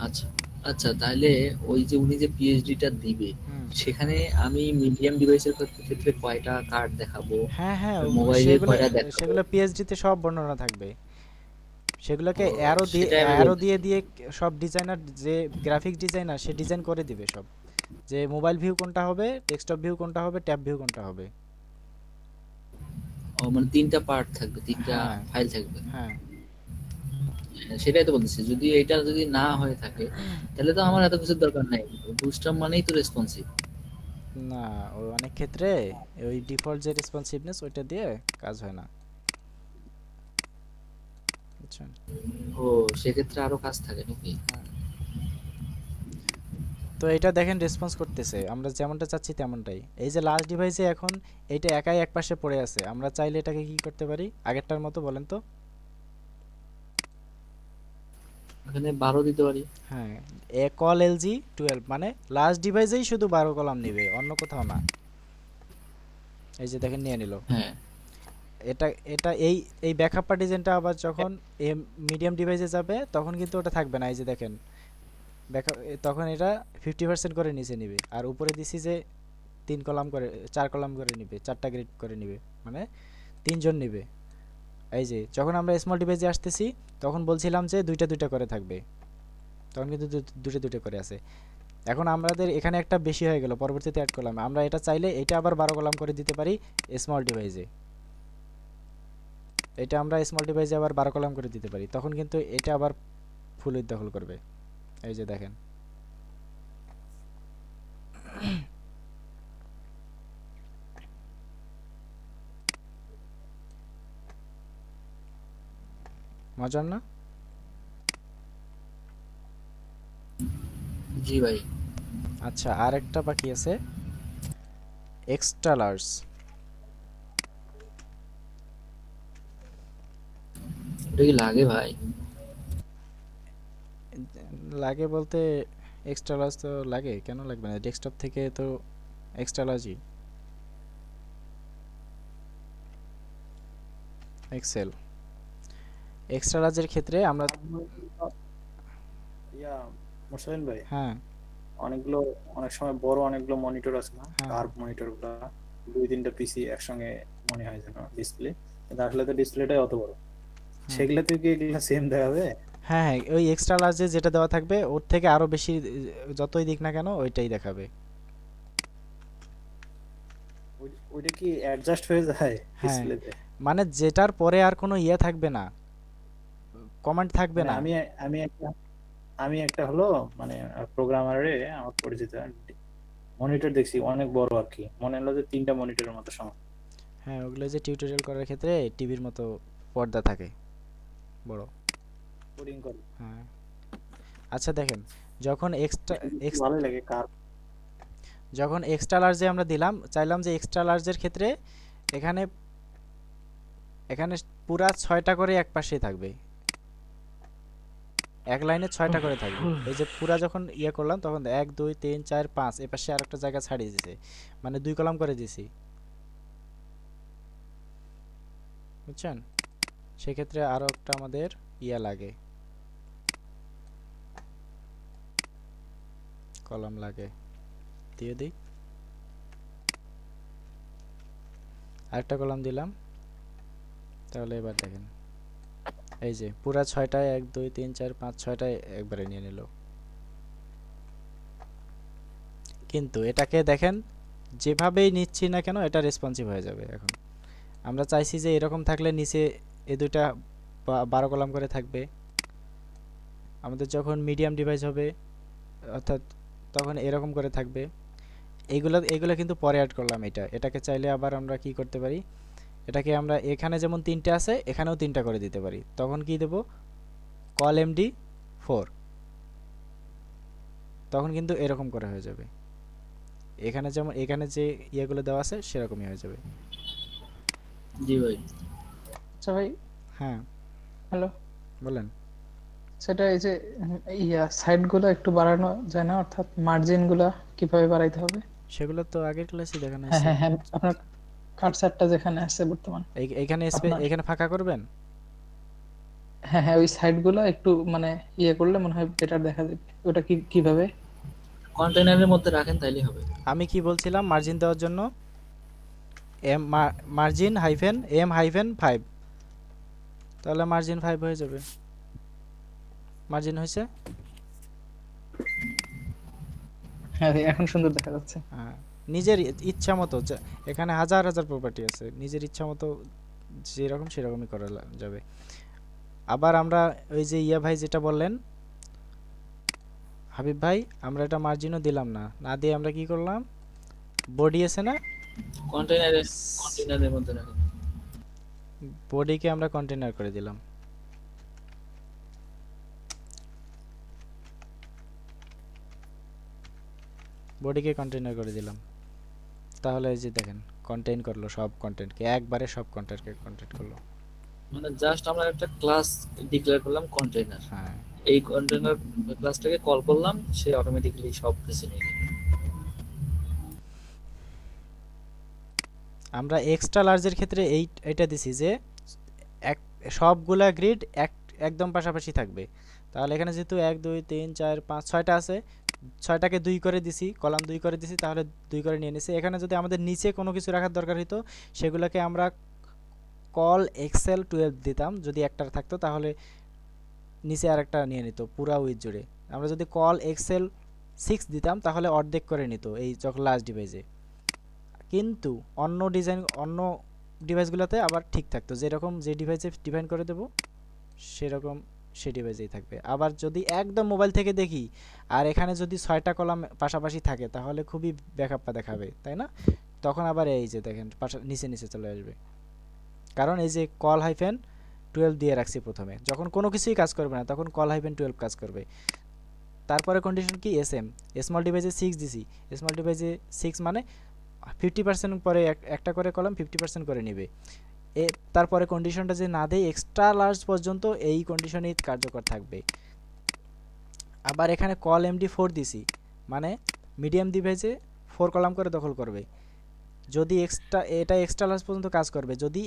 আচ্ছা আচ্ছা, তাহলে ওই যে উনি যে পিএইচডিটা দিবে, হুম। সেখানে আমি মিডিয়াম ডিভাইসের ক্ষেত্রে কয়টা কার্ড দেখাবো, হ্যাঁ হ্যাঁ, মোবাইলের সেগুলো কয়টা দেখাবো? সেগুলো পিএইচডিতে সব বর্ণনা থাকবে। সেগুলোকে ও, সেটাই আমি অ্যারো দিয়ে বলতেছি। দিয়ে সব ডিজাইনার, যে গ্রাফিক ডিজাইনার, সে ডিজাইন করে দিবে সব, যে মোবাইল ভিউ কোনটা হবে, ডেস্কটপ ভিউ কোনটা হবে, ট্যাব ভিউ কোনটা হবে। ও মানে 3টা পার্ট থাকবে, 3টা হ্যাঁ ফাইল থাকবে। হ্যাঁ। হ্যাঁ, সেটাই তো বলতেছি, যদি এটা যদি না হয়ে থাকে তাহলে তো আমার এত কিছুর দরকার নাই। বুস্টার মানেই তো রেসপন্সিভ। না, ওই অনেক ক্ষেত্রে ওই ডিফল্ট যে রেসপন্সিভনেস ওইটা দিয়ে কাজ হয় না, বুঝছেন? ও, সেক্ষেত্রে আরো কাজ থাকে নাকি? হ্যাঁ। তো এটা দেখেন রেসপন্স করতেছে, আমরা যেমনটা চাচ্ছি তেমনটাই। এই যে লাস্ট ডিভাইসে এখন এইটা একাই এক পাশে পড়ে আছে, আমরা চাইলে এটাকে কি করতে পারি আগেরটার মতো, বলেন তো? এখানে 12 দিতে পারি। হ্যাঁ, এ কল এলজি 12, মানে লাস্ট ডিভাইসেই শুধু 12 কলাম নেবে, অন্য কোথাও না। এই যে দেখেন নিয়ে নিল। হ্যাঁ, এটা এটা এই এই ব্যাকআপ পার্টিশনটা আবার যখন মিডিয়াম ডিভাইসে যাবে তখন কিন্তু ওটা থাকবে না। এই যে দেখেন ব্যাকআপ, তখন এটা 50% করে নিচে নিবে, আর উপরে দিছি যে 3 কলাম করে 4 কলাম করে নিবে, 4টা গ্রিড করে নিবে, মানে 3 জন নিবে। এই যে যখন আমরা স্মল ডিভাইসে আসতেছি তখন বলছিলাম যে দুইটা দুইটা করে থাকবে, তখন কিন্তু দুটো দুটো করে আছে। এখন আমাদের এখানে একটা বেশি হয়ে গেল, পরবর্তীতে অ্যাড করলাম, আমরা এটা চাইলে এটা আবার 12 কলাম করে দিতে পারি স্মল ডিভাইসে। এটা আমরা স্মল ডিভাইসে আবার 12 কলাম করে দিতে পারি, তখন কিন্তু এটা আবার ফুল উইথ দখল করবে। এই যে দেখেন, মজার না? জি ভাই। আচ্ছা, আর একটা বাকি আছে, এক্সট্রা লার্জ। এটা কি লাগে ভাই? লাগে বলতে এক্সট্রা লার্জ তো লাগে, কেন লাগবে না? ডেস্কটপ থেকে তো এক্সট্রা লার্জই। এক্সেল এক্সট্রা লার্জের ক্ষেত্রে আমরা ইয়া মোশাইন ভাই, হ্যাঁ অনেকগুলো অনেক সময় বড় অনেকগুলো মনিটর আছে না, হ্যাঁ কার্ভ মনিটর গুলা, 2-3টা পিসি একসঙ্গে মনে হয় যেন ডিসপ্লে, কিন্তু আসলে তো ডিসপ্লেটাই অত বড়। হুম। সেগুলা থেকে এগুলা সেম দেখাবে? হ্যাঁ হ্যাঁ, ওই এক্সট্রা লার্জে যেটা দেওয়া থাকবে ওর থেকে আরো বেশি, যতই দিক না কেন ওইটাই দেখাবে। ওইটা কি অ্যাডজাস্ট হয়ে যায় হ্যাঁ, ডিসপ্লেতে? মানে যেটার পরে আর কোনো ইয়ে থাকবে না, কমান্ড থাকবে মানে না। আমি একটা হলো মানে প্রোগ্রামারে আমার পরিচিত মনিটর দেখছি অনেক বড় আর কি, মনে হলো যে 3টা মনিটরের মতো সমান। হ্যাঁ, ওগুলো যে টিউটোরিয়াল করার ক্ষেত্রে টিভির মতো পর্দা থাকে বড়। কোডিং করে হ্যাঁ। আচ্ছা দেখেন, যখন ভালোই লাগে কার। যখন এক্সট্রা লার্জে আমরা দিলাম, চাইলাম যে এক্সট্রা লার্জের ক্ষেত্রে এখানে এখানে পুরা 6টা করে এক পাশেই থাকবে, এক লাইনে 6টা করে থাকবে। এই যে পুরা যখন ইয়ে করলাম তখন 1 2 3 4 5 এ পাশে আরেকটা জায়গা ছাড়িয়ে দিয়েছে, মানে 2 কলাম করে দিয়েছি, বুঝছেন? সেক্ষেত্রে আরো একটা আমাদের ইয়া লাগে, কলাম লাগে, দিয়ে দিই। আরেকটা কলাম দিলাম, তাহলে এবার দেখেন এই যে পুরা 6টায় 1 2 3 4 5 6টায় একবারে নিয়ে নিল। কিন্তু এটাকে দেখেন যেভাবেই নিচ্ছি না কেন এটা রেসপন্সিভ হয়ে যাবে। এখন আমরা চাইছি যে এরকম থাকলে নিচে এই দুইটা 12 কলাম করে থাকবে। আমাদের যখন মিডিয়াম ডিভাইস হবে অর্থাৎ তখন এরকম করে থাকবে। এইগুলো কিন্তু পরে অ্যাড করলাম, এটাকে চাইলে আবার আমরা কি করতে পারি, এটাকে আমরা এখানে যেমন 3টে আছে এখানেও 3টা করে দিতে পারি। তখন কি দেব, কল এমডি 4, তখন কিন্তু এরকম করে হয়ে যাবে। এখানে যেমন এখানে যে ইয়েগুলো দেওয়া আছে সেরকমই হয়ে যাবে। জি ভাই। আচ্ছা ভাই, হ্যাঁ হ্যালো, বলেন। সেটা এই যে সাইড গুলো একটু বাড়ানো যায় না, অর্থাৎ মার্জিন গুলা কিভাবে বাড়াইতে হবে? সেগুলো তো আগের ক্লাসে দেখানো হ্যাঁ হয়েছে। হ্যাঁ হ্যাঁ, আপনার কার্সারটা যেখানে আছে বর্তমান এইখানে আপনার, এখানে ফাঁকা করবেন। হ্যাঁ হ্যাঁ, ওই সাইডগুলো একটু মানে ইয়ে করলে মনে হয় বেটার দেখা যাবে। ওটা কিভাবে? কন্টেনারের মধ্যে রাখেন তাইলে হবে। আমি কি বলছিলাম মার্জিন দেওয়ার জন্য মার্জিন হাইফেন এম হাইফেন 5, তাহলে মার্জিন 5 হয়ে যাবে। মার্জিন হয়েছে? হ্যাঁ ভাই, এখন সুন্দর দেখা যাচ্ছে। হ্যাঁ, নিজের ইচ্ছা মতো এখানে হাজার হাজার প্রপার্টি আছে, নিজের ইচ্ছা মতো যেরকম সেরকমই করা যাবে। আবার আমরা ওই যে ইয়া ভাই যেটা বললেন হাবিব ভাই, আমরা এটা মার্জিনও দিলাম না, না দিয়ে আমরা কি করলাম, বডি আছে না, কন্টেনারের মধ্যে রাখেন। বডিকে আমরা কন্টেনার করে দিলাম। বডিকে কন্টেনার করে দিলাম, তাহলে এই যে দেখেন কন্টেইন করলো সব কন্টেন্টকে, একবারে সব কন্টেন্টকে কন্টেন্ট করলো। মানে জাস্ট আমরা একটা ক্লাস ডিক্লেয়ার করলাম কন্টেইনার, হ্যাঁ, এই কন্টেইনার ক্লাসটাকে কল করলাম, সে অটোমেটিক্যালি সব কিছু নিয়ে নেবে। আমরা এক্সট্রা লার্জের ক্ষেত্রে এইটা দিছি যে সবগুলা গ্রিড একদম পাশাপাশি থাকবে। তাহলে এখানে যেহেতু 1 2 3 4 5 6টা আছে, 6টাকে 2 করে দিছি, কলাম 2 করে দিছি, তাহলে 2 করে নিয়ে নিছি। এখানে যদি আমাদের নিচে কোনো কিছু রাখার দরকার হতো, সেগুলোকে আমরা কল এক্সেল 12 দিতাম, যদি একটা থাকতো তাহলে নিচে আরেকটা নিয়ে নিত পুরা উইথ জুড়ে। আমরা যদি কল এক্সেল 6 দিতাম তাহলে অর্ধেক করে নিত এই যখন লাস্ট ডিভাইসে। কিন্তু অন্য ডিভাইসগুলোতে আবার ঠিক থাকতো, যেরকম যে ডিভাইসে ডিফাইন করে দেবো সেরকম সেই ডিভাইসেই থাকবে। আবার যদি একদম মোবাইল থেকে দেখি আর এখানে যদি 6টা কলাম পাশাপাশি থাকে তাহলে খুবই ব্যাকআপটা দেখাবে, তাই না? তখন আবার এই যে দেখেন নিচে নিচে চলে আসবে, কারণ এই যে কল হাইফেন 12 দিয়ে রাখছি প্রথমে। যখন কোনো কিছুই কাজ করবে না তখন কল হাইফেন 12 কাজ করবে। তারপরে কন্ডিশন কি, এসএম স্মল ডিভাইসে 6 দিছি, স্মল ডিভাইসে 6 মানে 50% পরে একটা করে কলাম 50% করে নেবে। তারপরে কন্ডিশনটা যে না দেয় এক্সট্রা লার্জ পর্যন্ত এই কন্ডিশনেই কার্যকর থাকবে। আবার এখানে কল MD4 দিছি, মানে মিডিয়াম ডিভাইসে 4 কলাম করে দখল করবে। যদি এটা এক্সট্রা লার্জ পর্যন্ত কাজ করবে যদি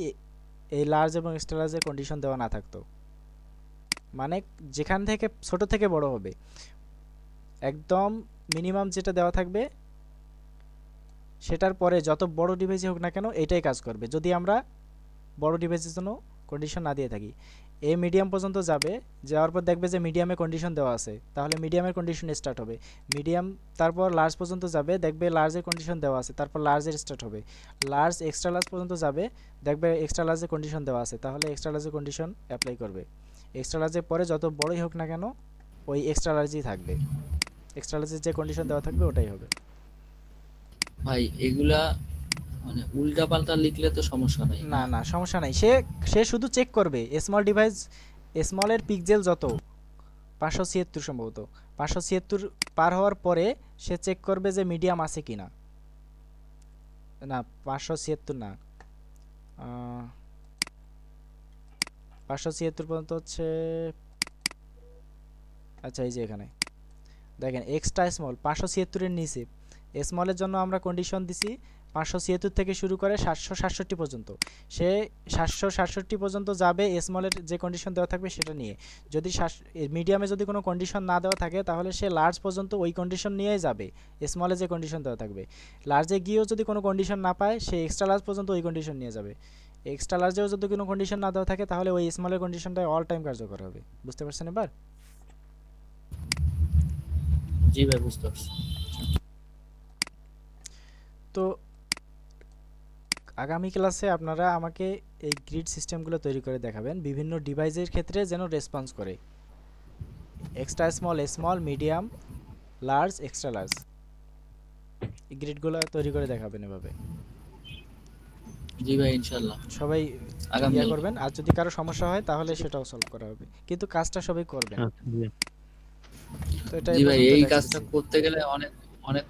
এই লার্জ এবং এক্সট্রা লার্জের কন্ডিশন দেওয়া না থাকতো, মানে যেখান থেকে ছোট থেকে বড় হবে একদম মিনিমাম যেটা দেওয়া থাকবে সেটার পরে যত বড় ডিভাইসই হোক না কেন এটাই কাজ করবে, যদি আমরা বড় ডিভাইসের জন্য কন্ডিশন না দিয়ে থাকি। এ মিডিয়াম পর্যন্ত যাওয়ার পর দেখবে যে মিডিয়ামে কন্ডিশন দেওয়া আছে, তাহলে মিডিয়ামের কন্ডিশন স্টার্ট হবে। মিডিয়াম তারপর লার্জ পর্যন্ত যাবে, দেখবে লার্জের কন্ডিশন দেওয়া আছে, তারপর লার্জের স্টার্ট হবে। লার্জ এক্সট্রা লার্জ পর্যন্ত যাবে, দেখবে এক্সট্রা লার্জের কন্ডিশন দেওয়া আছে, তাহলে এক্সট্রা লার্জের কন্ডিশন অ্যাপ্লাই করবে। এক্সট্রা লার্জের পরে যত বড়ই হোক না কেন ওই এক্সট্রা লার্জই থাকবে, এক্সট্রা লার্জের যে কন্ডিশন দেওয়া থাকবে ওটাই হবে। ভাই এগুলা মানে উল্টা পাল্টা লিখলে তো সমস্যা নাই। না না সমস্যা নাই, সে শুধু চেক করবে স্মল ডিভাইস, স্মলের পিক্সেল যত 576 সম্ভবত 576 পার হওয়ার পরে সে চেক করবে যে মিডিয়াম আছে কিনা। না 576 না, 576 পর্যন্ত হচ্ছে। আচ্ছা এই যে এখানে দেখেন এক্সট্রা স্মল 576 এর নিচে স্মলের জন্য আমরা কন্ডিশন দিছি 576 থেকে শুরু করে 767 পর্যন্ত। সে 767 পর্যন্ত যাবে স্মলের যে কন্ডিশন দেওয়া থাকবে সেটা নিয়ে। যদি মিডিয়ামে যদি কোনো কন্ডিশন না দেওয়া থাকে তাহলে সে লার্জ পর্যন্ত ওই কন্ডিশন নিয়েই যাবে, স্মলে যে কন্ডিশন দেওয়া থাকবে। লার্জে গিয়েও যদি কোনো কন্ডিশন না পায় সে এক্সট্রা লার্জ পর্যন্ত ওই কন্ডিশন নিয়ে যাবে। এক্সট্রা লার্জেও যদি কোনো কন্ডিশন না দেওয়া থাকে তাহলে ওই স্মলের কন্ডিশনটাই অল টাইম কার্যকর হবে। বুঝতে পারছেন এবার? জি ভাই বুঝতে পারছি। তো আগামী ক্লাসে আপনারা আমাকে এই গ্রিড সিস্টেমগুলো তৈরি করে দেখাবেন বিভিন্ন ডিভাইসের ক্ষেত্রে যেন রেসপন্স করে, extra small medium large extra large, এই গ্রিডগুলো তৈরি করে দেখাবেন এভাবে। জি ভাই ইনশাআল্লাহ সবাই আগামী ইয়া করবেন, আর যদি কারো সমস্যা হয় তাহলে সেটাও সলভ করা হবে, কিন্তু কাজটা সবাই করবেন। আচ্ছা, জি। তো এটা জি ভাই এই পর্যন্ত কাজটা করতে গেলে অনেক অনেক